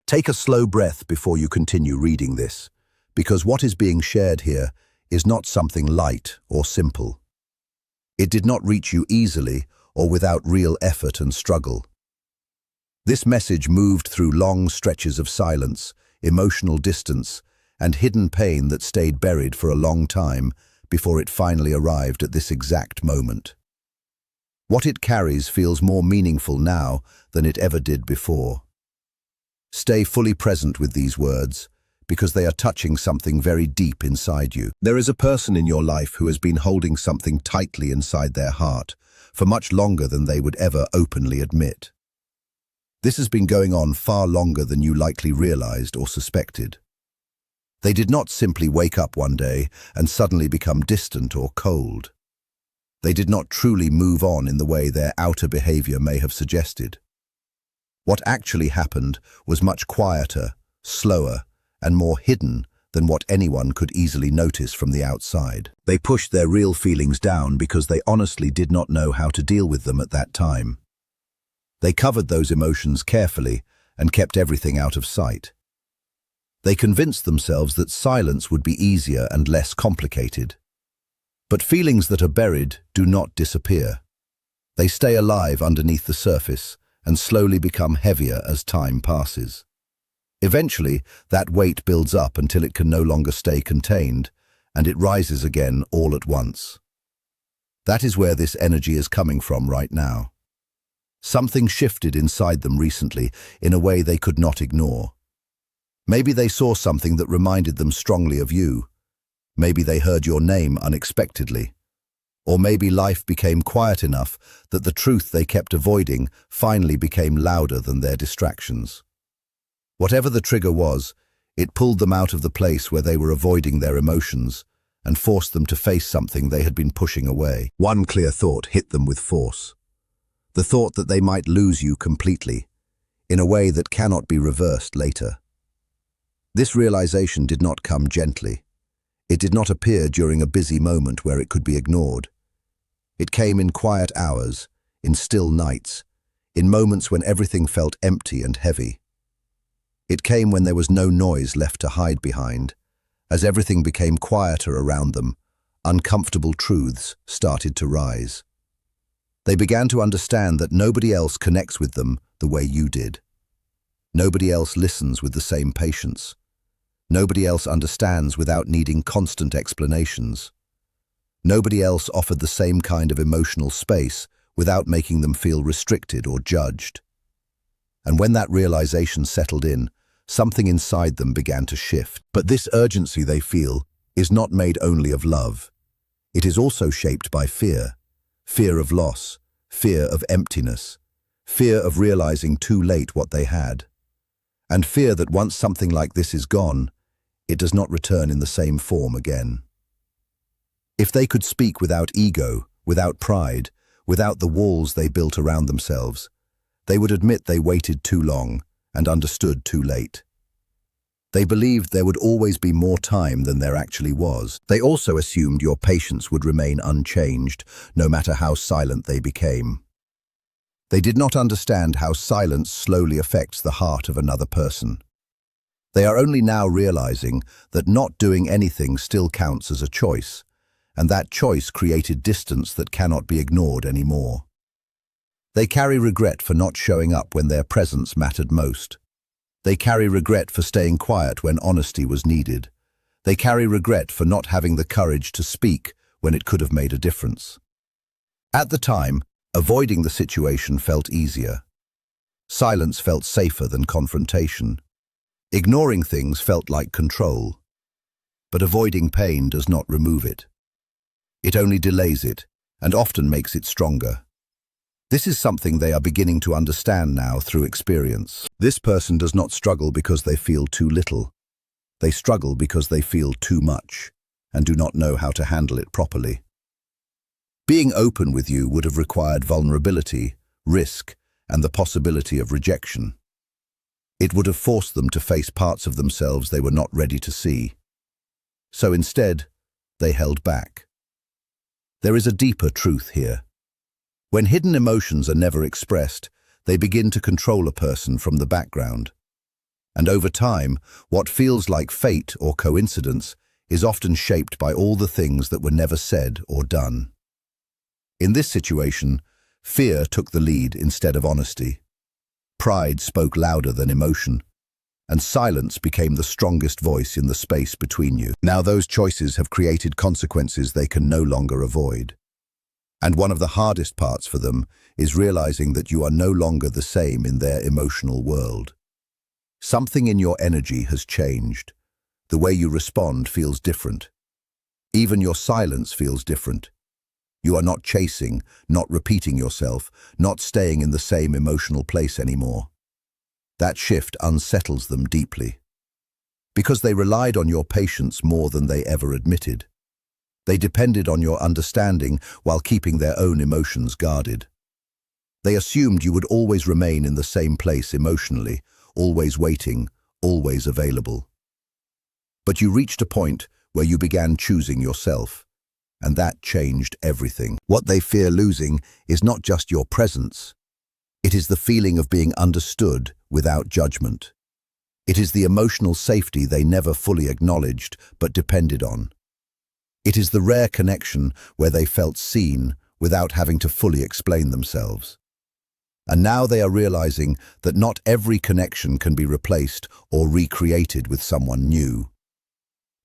Take a slow breath before you continue reading this, because what is being shared here is not something light or simple. It did not reach you easily or without real effort and struggle. This message moved through long stretches of silence, emotional distance, and hidden pain that stayed buried for a long time before it finally arrived at this exact moment. What it carries feels more meaningful now than it ever did before. Stay fully present with these words, because they are touching something very deep inside you. There is a person in your life who has been holding something tightly inside their heart for much longer than they would ever openly admit. This has been going on far longer than you likely realized or suspected. They did not simply wake up one day and suddenly become distant or cold. They did not truly move on in the way their outer behavior may have suggested. What actually happened was much quieter, slower, and more hidden than what anyone could easily notice from the outside. They pushed their real feelings down because they honestly did not know how to deal with them at that time. They covered those emotions carefully and kept everything out of sight. They convinced themselves that silence would be easier and less complicated. But feelings that are buried do not disappear. They stay alive underneath the surface and slowly become heavier as time passes. Eventually, that weight builds up until it can no longer stay contained, and it rises again all at once. That is where this energy is coming from right now. Something shifted inside them recently in a way they could not ignore. Maybe they saw something that reminded them strongly of you. Maybe they heard your name unexpectedly. Or maybe life became quiet enough that the truth they kept avoiding finally became louder than their distractions. Whatever the trigger was, it pulled them out of the place where they were avoiding their emotions and forced them to face something they had been pushing away. One clear thought hit them with force. The thought that they might lose you completely, in a way that cannot be reversed later. This realization did not come gently. It did not appear during a busy moment where it could be ignored. It came in quiet hours, in still nights, in moments when everything felt empty and heavy. It came when there was no noise left to hide behind. As everything became quieter around them, uncomfortable truths started to rise. They began to understand that nobody else connects with them the way you did. Nobody else listens with the same patience. Nobody else understands without needing constant explanations. Nobody else offered the same kind of emotional space without making them feel restricted or judged. And when that realization settled in, something inside them began to shift. But this urgency they feel is not made only of love. It is also shaped by fear. Fear of loss, fear of emptiness, fear of realizing too late what they had, and fear that once something like this is gone, it does not return in the same form again. If they could speak without ego, without pride, without the walls they built around themselves, they would admit they waited too long and understood too late. They believed there would always be more time than there actually was. They also assumed your patience would remain unchanged, no matter how silent they became. They did not understand how silence slowly affects the heart of another person. They are only now realizing that not doing anything still counts as a choice, and that choice created distance that cannot be ignored anymore. They carry regret for not showing up when their presence mattered most. They carry regret for staying quiet when honesty was needed. They carry regret for not having the courage to speak when it could have made a difference. At the time, avoiding the situation felt easier. Silence felt safer than confrontation. Ignoring things felt like control. But avoiding pain does not remove it. It only delays it, and often makes it stronger. This is something they are beginning to understand now through experience. This person does not struggle because they feel too little. They struggle because they feel too much and do not know how to handle it properly. Being open with you would have required vulnerability, risk, and the possibility of rejection. It would have forced them to face parts of themselves they were not ready to see. So instead, they held back. There is a deeper truth here. When hidden emotions are never expressed, they begin to control a person from the background. And over time, what feels like fate or coincidence is often shaped by all the things that were never said or done. In this situation, fear took the lead instead of honesty. Pride spoke louder than emotion, and silence became the strongest voice in the space between you. Now those choices have created consequences they can no longer avoid. And one of the hardest parts for them is realizing that you are no longer the same in their emotional world. Something in your energy has changed. The way you respond feels different. Even your silence feels different. You are not chasing, not repeating yourself, not staying in the same emotional place anymore. That shift unsettles them deeply. Because they relied on your patience more than they ever admitted. They depended on your understanding while keeping their own emotions guarded. They assumed you would always remain in the same place emotionally, always waiting, always available. But you reached a point where you began choosing yourself, and that changed everything. What they fear losing is not just your presence. It is the feeling of being understood without judgment. It is the emotional safety they never fully acknowledged but depended on. It is the rare connection where they felt seen without having to fully explain themselves. And now they are realizing that not every connection can be replaced or recreated with someone new.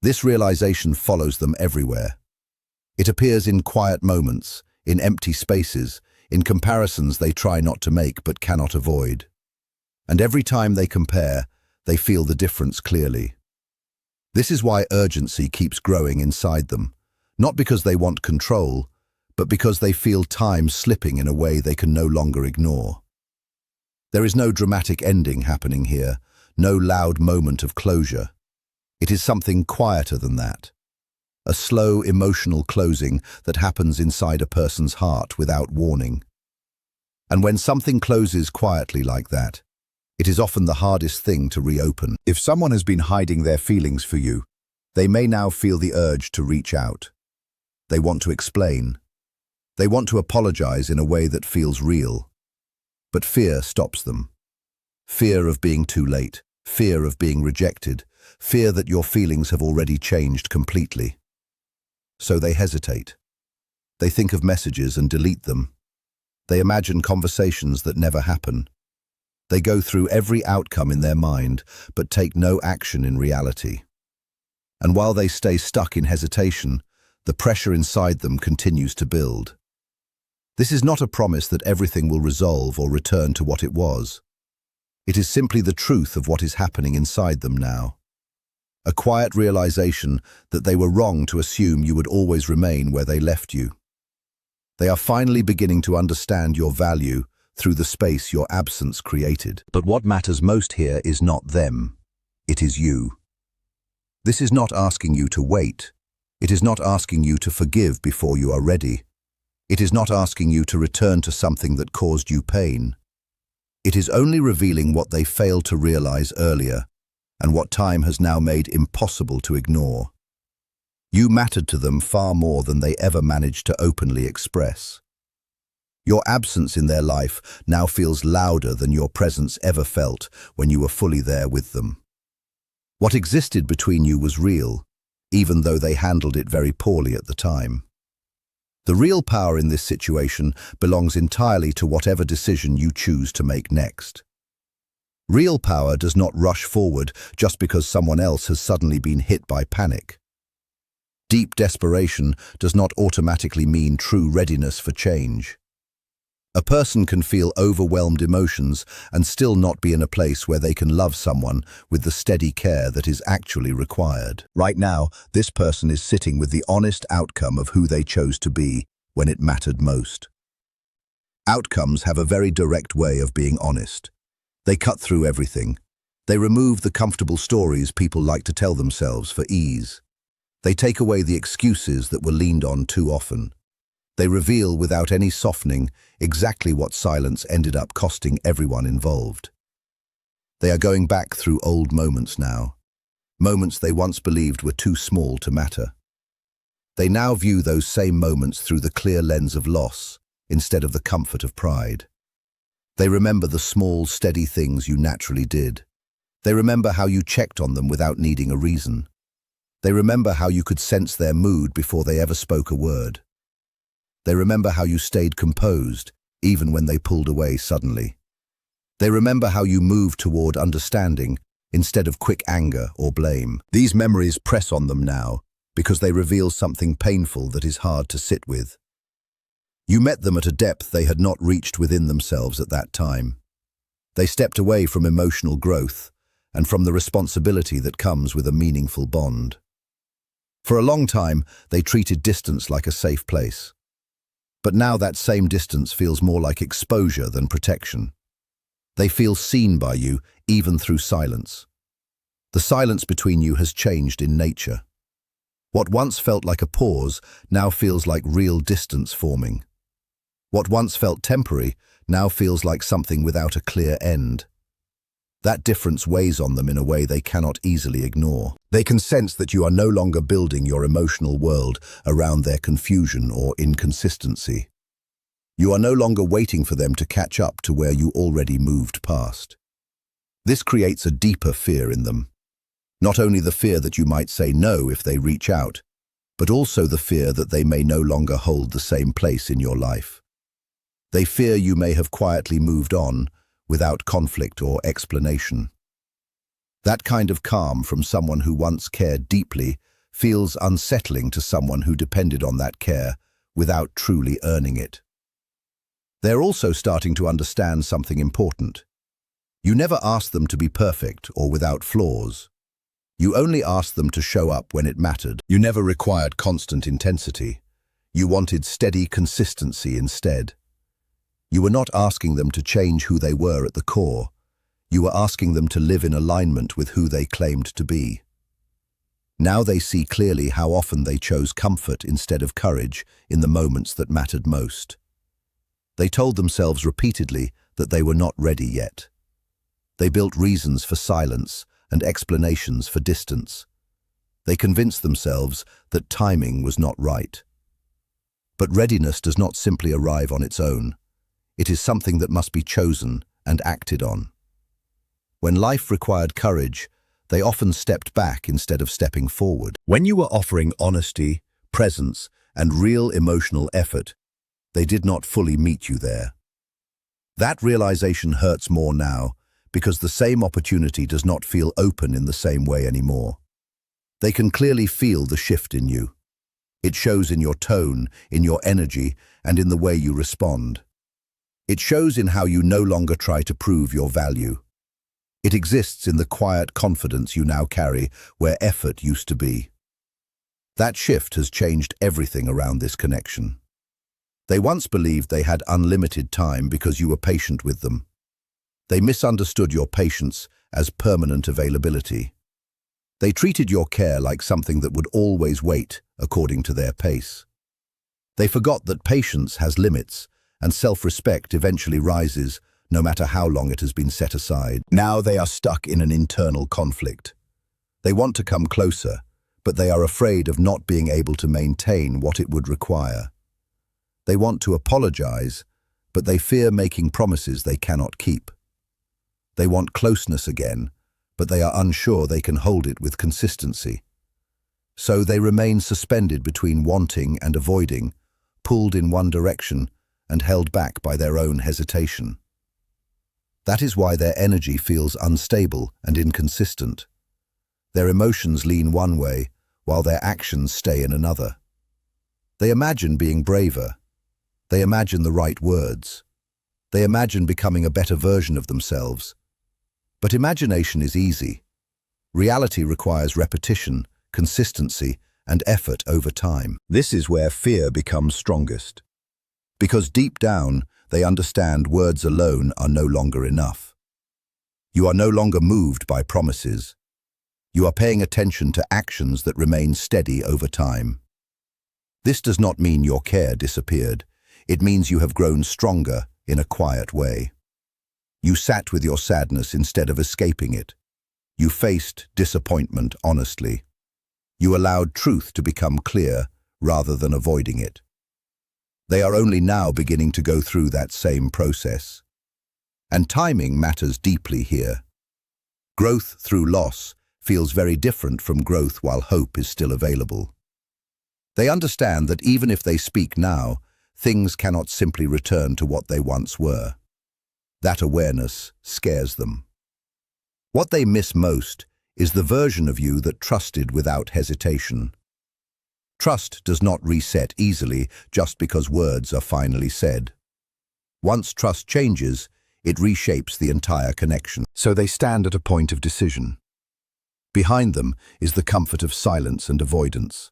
This realization follows them everywhere. It appears in quiet moments, in empty spaces, in comparisons they try not to make but cannot avoid. And every time they compare, they feel the difference clearly. This is why urgency keeps growing inside them, not because they want control, but because they feel time slipping in a way they can no longer ignore. There is no dramatic ending happening here, no loud moment of closure. It is something quieter than that. A slow, emotional closing that happens inside a person's heart without warning. And when something closes quietly like that, it is often the hardest thing to reopen. If someone has been hiding their feelings for you, they may now feel the urge to reach out. They want to explain. They want to apologize in a way that feels real. But fear stops them. Fear of being too late, fear of being rejected, fear that your feelings have already changed completely. So they hesitate. They think of messages and delete them. They imagine conversations that never happen. They go through every outcome in their mind, but take no action in reality. And while they stay stuck in hesitation, the pressure inside them continues to build. This is not a promise that everything will resolve or return to what it was. It is simply the truth of what is happening inside them now. A quiet realization that they were wrong to assume you would always remain where they left you. They are finally beginning to understand your value through the space your absence created. But what matters most here is not them. It is you. This is not asking you to wait. It is not asking you to forgive before you are ready. It is not asking you to return to something that caused you pain. It is only revealing what they failed to realize earlier, and what time has now made impossible to ignore. You mattered to them far more than they ever managed to openly express. Your absence in their life now feels louder than your presence ever felt when you were fully there with them. What existed between you was real, even though they handled it very poorly at the time. The real power in this situation belongs entirely to whatever decision you choose to make next. Real power does not rush forward just because someone else has suddenly been hit by panic. Deep desperation does not automatically mean true readiness for change. A person can feel overwhelmed emotions and still not be in a place where they can love someone with the steady care that is actually required. Right now, this person is sitting with the honest outcome of who they chose to be when it mattered most. Outcomes have a very direct way of being honest. They cut through everything. They remove the comfortable stories people like to tell themselves for ease. They take away the excuses that were leaned on too often. They reveal without any softening exactly what silence ended up costing everyone involved. They are going back through old moments now, moments they once believed were too small to matter. They now view those same moments through the clear lens of loss instead of the comfort of pride. They remember the small, steady things you naturally did, They remember how you checked on them without needing a reason. They remember how you could sense their mood before they ever spoke a word. They remember how you stayed composed, even when they pulled away suddenly. They remember how you moved toward understanding instead of quick anger or blame. These memories press on them now because they reveal something painful that is hard to sit with. You met them at a depth they had not reached within themselves at that time. They stepped away from emotional growth and from the responsibility that comes with a meaningful bond. For a long time, they treated distance like a safe place. But now that same distance feels more like exposure than protection. They feel seen by you, even through silence. The silence between you has changed in nature. What once felt like a pause now feels like real distance forming. What once felt temporary now feels like something without a clear end. That difference weighs on them in a way they cannot easily ignore. They can sense that you are no longer building your emotional world around their confusion or inconsistency. You are no longer waiting for them to catch up to where you already moved past. This creates a deeper fear in them. Not only the fear that you might say no if they reach out, but also the fear that they may no longer hold the same place in your life. They fear you may have quietly moved on, without conflict or explanation. That kind of calm from someone who once cared deeply feels unsettling to someone who depended on that care without truly earning it. They're also starting to understand something important. You never asked them to be perfect or without flaws. You only asked them to show up when it mattered. You never required constant intensity. You wanted steady consistency instead. You were not asking them to change who they were at the core. You were asking them to live in alignment with who they claimed to be. Now they see clearly how often they chose comfort instead of courage in the moments that mattered most. They told themselves repeatedly that they were not ready yet. They built reasons for silence and explanations for distance. They convinced themselves that timing was not right. But readiness does not simply arrive on its own. It is something that must be chosen and acted on. When life required courage, they often stepped back instead of stepping forward. When you were offering honesty, presence, and real emotional effort, they did not fully meet you there. That realization hurts more now because the same opportunity does not feel open in the same way anymore. They can clearly feel the shift in you. It shows in your tone, in your energy, and in the way you respond. It shows in how you no longer try to prove your value. It exists in the quiet confidence you now carry where effort used to be. That shift has changed everything around this connection. They once believed they had unlimited time because you were patient with them. They misunderstood your patience as permanent availability. They treated your care like something that would always wait according to their pace. They forgot that patience has limits, and self-respect eventually rises, no matter how long it has been set aside. Now they are stuck in an internal conflict. They want to come closer, but they are afraid of not being able to maintain what it would require. They want to apologize, but they fear making promises they cannot keep. They want closeness again, but they are unsure they can hold it with consistency. So they remain suspended between wanting and avoiding, pulled in one direction, and held back by their own hesitation. That is why their energy feels unstable and inconsistent. Their emotions lean one way, while their actions stay in another. They imagine being braver. They imagine the right words. They imagine becoming a better version of themselves. But imagination is easy. Reality requires repetition, consistency, and effort over time. This is where fear becomes strongest. Because deep down, they understand words alone are no longer enough. You are no longer moved by promises. You are paying attention to actions that remain steady over time. This does not mean your care disappeared. It means you have grown stronger in a quiet way. You sat with your sadness instead of escaping it. You faced disappointment honestly. You allowed truth to become clear rather than avoiding it. They are only now beginning to go through that same process. And timing matters deeply here. Growth through loss feels very different from growth while hope is still available. They understand that even if they speak now, things cannot simply return to what they once were. That awareness scares them. What they miss most is the version of you that trusted without hesitation. Trust does not reset easily just because words are finally said. Once trust changes, it reshapes the entire connection. So they stand at a point of decision. Behind them is the comfort of silence and avoidance.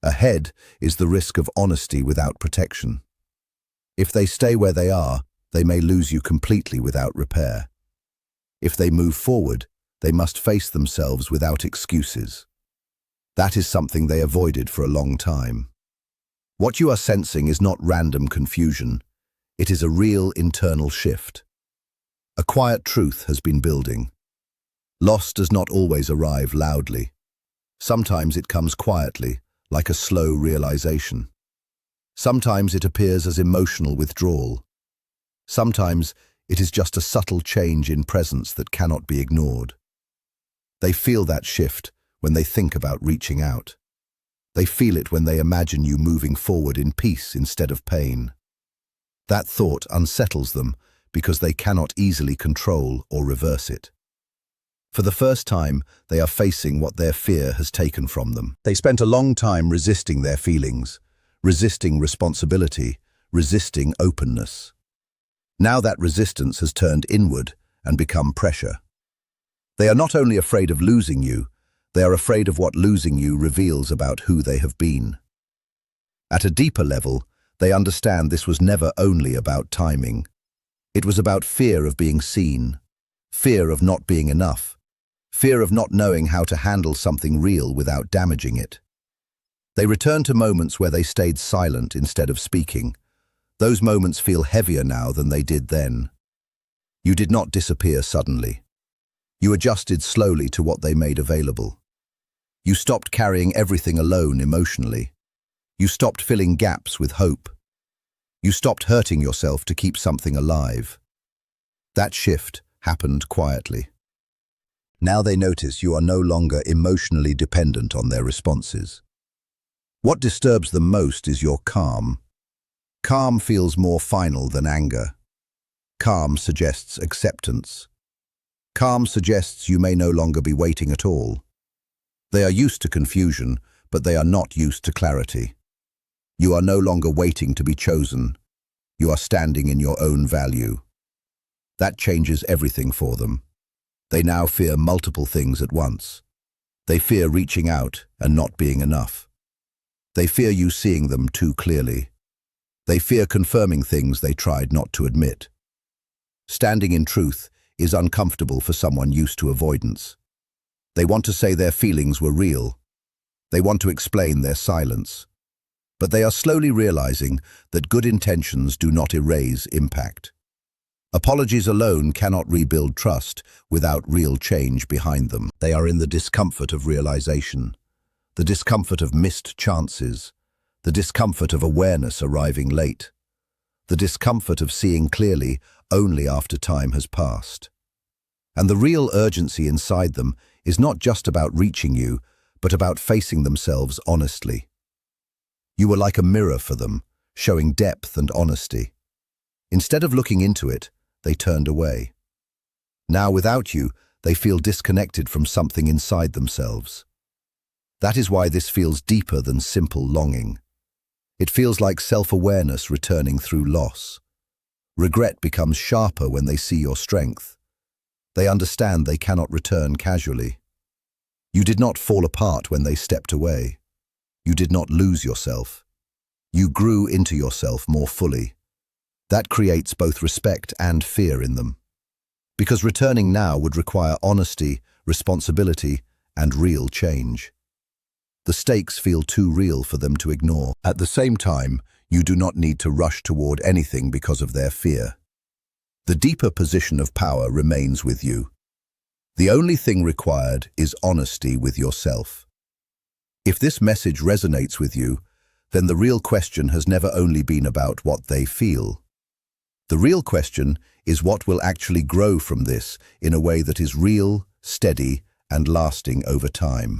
Ahead is the risk of honesty without protection. If they stay where they are, they may lose you completely without repair. If they move forward, they must face themselves without excuses. That is something they avoided for a long time. What you are sensing is not random confusion. It is a real internal shift. A quiet truth has been building. Loss does not always arrive loudly. Sometimes it comes quietly, like a slow realization. Sometimes it appears as emotional withdrawal. Sometimes it is just a subtle change in presence that cannot be ignored. They feel that shift when they think about reaching out. They feel it when they imagine you moving forward in peace instead of pain. That thought unsettles them because they cannot easily control or reverse it. For the first time, they are facing what their fear has taken from them. They spent a long time resisting their feelings, resisting responsibility, resisting openness. Now that resistance has turned inward and become pressure. They are not only afraid of losing you, they are afraid of what losing you reveals about who they have been. At a deeper level, they understand this was never only about timing. It was about fear of being seen, fear of not being enough, fear of not knowing how to handle something real without damaging it. They return to moments where they stayed silent instead of speaking. Those moments feel heavier now than they did then. You did not disappear suddenly. You adjusted slowly to what they made available. You stopped carrying everything alone emotionally. You stopped filling gaps with hope. You stopped hurting yourself to keep something alive. That shift happened quietly. Now they notice you are no longer emotionally dependent on their responses. What disturbs them most is your calm. Calm feels more final than anger. Calm suggests acceptance. Calm suggests you may no longer be waiting at all. They are used to confusion, but they are not used to clarity. You are no longer waiting to be chosen. You are standing in your own value. That changes everything for them. They now fear multiple things at once. They fear reaching out and not being enough. They fear you seeing them too clearly. They fear confirming things they tried not to admit. Standing in truth is uncomfortable for someone used to avoidance. They want to say their feelings were real. They want to explain their silence. But they are slowly realizing that good intentions do not erase impact. Apologies alone cannot rebuild trust without real change behind them. They are in the discomfort of realization, the discomfort of missed chances, the discomfort of awareness arriving late, the discomfort of seeing clearly only after time has passed. And the real urgency inside them is not just about reaching you, but about facing themselves honestly. You were like a mirror for them, showing depth and honesty. Instead of looking into it, they turned away. Now without you, they feel disconnected from something inside themselves. That is why this feels deeper than simple longing. It feels like self-awareness returning through loss. Regret becomes sharper when they see your strength. They understand they cannot return casually. You did not fall apart when they stepped away. You did not lose yourself. You grew into yourself more fully. That creates both respect and fear in them. Because returning now would require honesty, responsibility, and real change. The stakes feel too real for them to ignore. At the same time, you do not need to rush toward anything because of their fear. The deeper position of power remains with you. The only thing required is honesty with yourself. If this message resonates with you, then the real question has never only been about what they feel. The real question is what will actually grow from this in a way that is real, steady, and lasting over time.